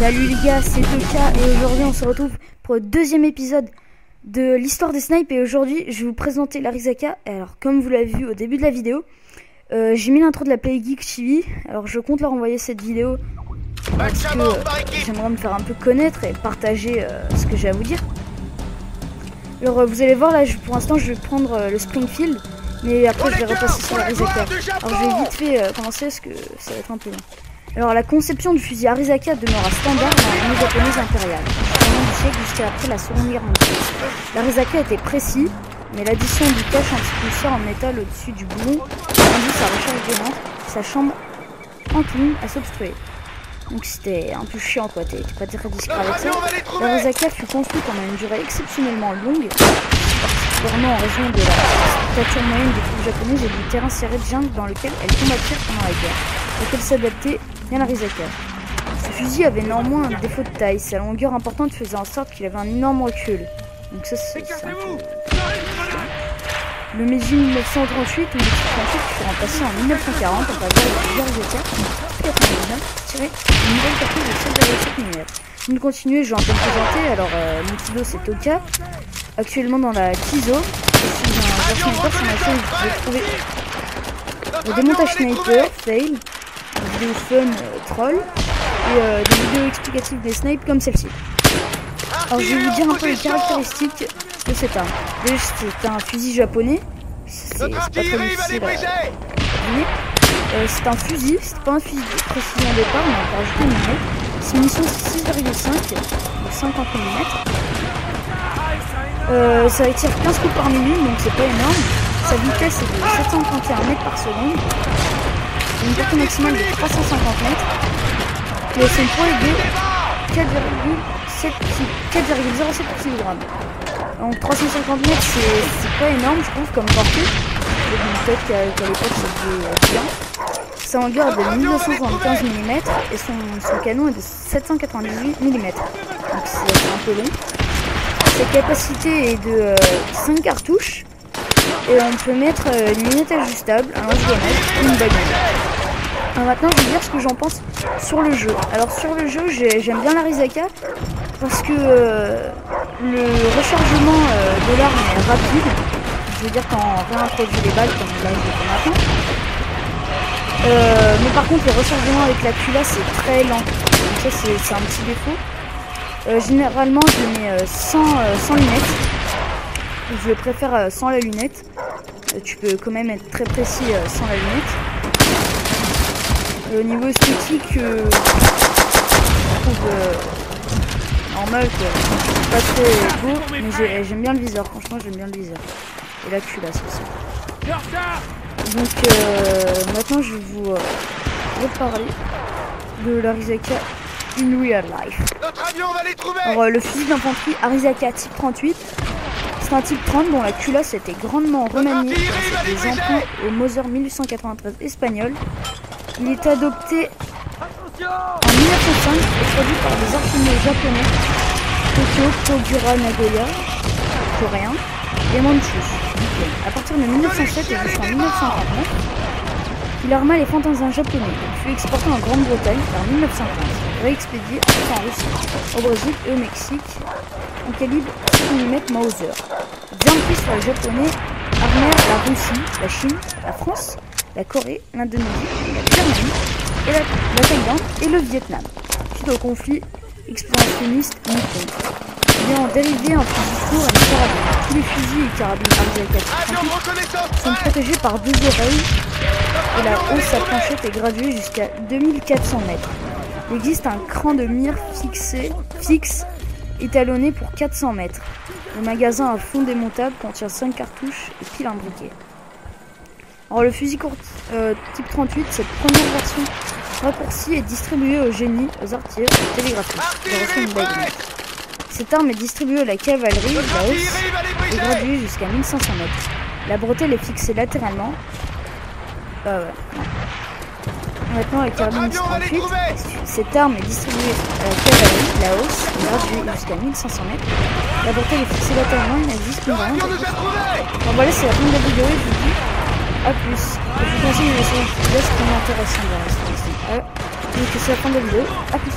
Salut les gars, c'est Toka et aujourd'hui on se retrouve pour le deuxième épisode de l'histoire des snipes. Et aujourd'hui je vais vous présenter l'Arisaka. Alors comme vous l'avez vu au début de la vidéo, j'ai mis l'intro de la Play Geek TV. Alors je compte leur envoyer cette vidéo parce que j'aimerais me faire un peu connaître et partager ce que j'ai à vous dire. Alors vous allez voir là, pour l'instant je vais prendre le Springfield, mais après je vais repasser sur l'Arisaka. Alors je vais vite fait commencer parce que ça va être un peu long. Alors la conception du fusil Arisaka demeura standard dans l'armée japonaise impériale, pendant du siècle jusqu'à après la Seconde Guerre mondiale. L'Arisaka était précis, mais l'addition du cache antipulseur en métal au-dessus du boulon rendit sa recharge violente, sa chambre encline à s'obstruer. Donc c'était un peu chiant quoi, t'es pas très discret avec ça. L'Arisaka fut construit pendant une durée exceptionnellement longue, particulièrement en raison de la stature moyenne des troupes japonaises et du terrain serré de jungle dans lequel elles combattirent pendant la guerre, auquel s'adaptait bien l'Arisaka. Ce fusil avait néanmoins un défaut de taille, sa longueur importante faisait en sorte qu'il avait un énorme recul. Donc ça c'est un peu... Le Meiji 1938 ou le 38 fut remplacé en 1940 en faveur de l'Arisaka 99 tiré une nouvelle cartouche de 7,7 mm. Une continuée, je vais un peu me présenter. Alors mon pseudo c'est Toka, actuellement dans la Kizo. Je suis un sniper sur laquelle vous pouvez trouver le démontage sniper, fail, des vidéos fun, troll, et des vidéos explicatives des snipes comme celle-ci. Alors je vais vous dire un peu les caractéristiques de cette arme. Déjà c'est un fusil japonais, c'est pas très difficile à deviner. C'est un fusil, c'est pas un fusil de précision au départ, mais on peut rajouter une lunette. C'est une munition 6,5 de 50 mm. Ça tire 15 coups par minute, donc c'est pas énorme. Sa vitesse est de 731 mètres par seconde. Une portée maximale de 350 mètres. Et son poids est de 4,07 kg. Donc 350 mètres, c'est pas énorme, je trouve, comme portée. Peut-être qu'à l'époque c'était bien. Sa longueur est de 1975 mm et son canon est de 798 mm. Donc c'est un peu long. Sa capacité est de 5 cartouches. Et on peut mettre une lunette ajustable, un lance-grenade et une baguette. Alors maintenant je vais dire ce que j'en pense sur le jeu. Alors sur le jeu j'aime bien l'Arisaka parce que le rechargement de l'arme est rapide. Je veux dire quand on réintroduit les balles comme là je le fais maintenant. Mais par contre le rechargement avec la culasse c'est très lent. Donc ça c'est un petit défaut. Généralement je mets sans lunette. Je préfère sans la lunette. Tu peux quand même être très précis sans la lunette. Au niveau esthétique, je trouve normal que c'est pas très beau, mais j'aime bien le viseur. Franchement, j'aime bien le viseur. Et la culasse aussi. Donc maintenant, je vais vous reparler de l'Arisaka in real life. Alors, le fusil d'infanterie Arisaka type 38. C'est un type 30 dont la culasse était grandement remaniée grâce à des emprunts au Mauser 1893 espagnol. Il est adopté en 1905 et produit par des arsenaux japonais, Tokyo, Kogura, Nagoya, coréen, et Manchus. À partir de 1907 et jusqu'en 1939, il arma les fantassins japonais. Il fut exporté en Grande-Bretagne vers 1915, réexpédié en Russie, au Brésil et au Mexique en calibre 6 mm Mauser. Bien pris sur les Japonais armèrent la Russie, la Chine, la France, la Corée, l'Indonésie, la Birmanie, et la Thaïlande et le Vietnam, suite au conflit expansionniste nippon. Il est en dérivé un fusil court et une carabine. Tous les fusils et carabines Arisaka sont protégés par deux oreilles et la hausse à planchette est graduée jusqu'à 2400 mètres. Il existe un cran de mire fixe étalonné pour 400 mètres. Le magasin à fond démontable contient 5 cartouches et pile un briquet. Alors le fusil court type 38, cette première version raccourcie est distribuée au génie, aux artilleurs, aux télégraphistes. Cette arme est distribuée à la cavalerie, la hausse est graduée jusqu'à 1500 mètres. La bretelle est fixée latéralement. Maintenant la carabine 38, cette arme est distribuée à la cavalerie, la hausse est graduée jusqu'à 1500 mètres. La bretelle est fixée latéralement, il n'existe plus rien. Donc voilà, c'est la fin de la vidéo et je vous dis à plus. Je vous conseille de laisser une petite vidéo, c'est vraiment intéressant de rester ici. Donc c'est la fin de la vidéo, à plus.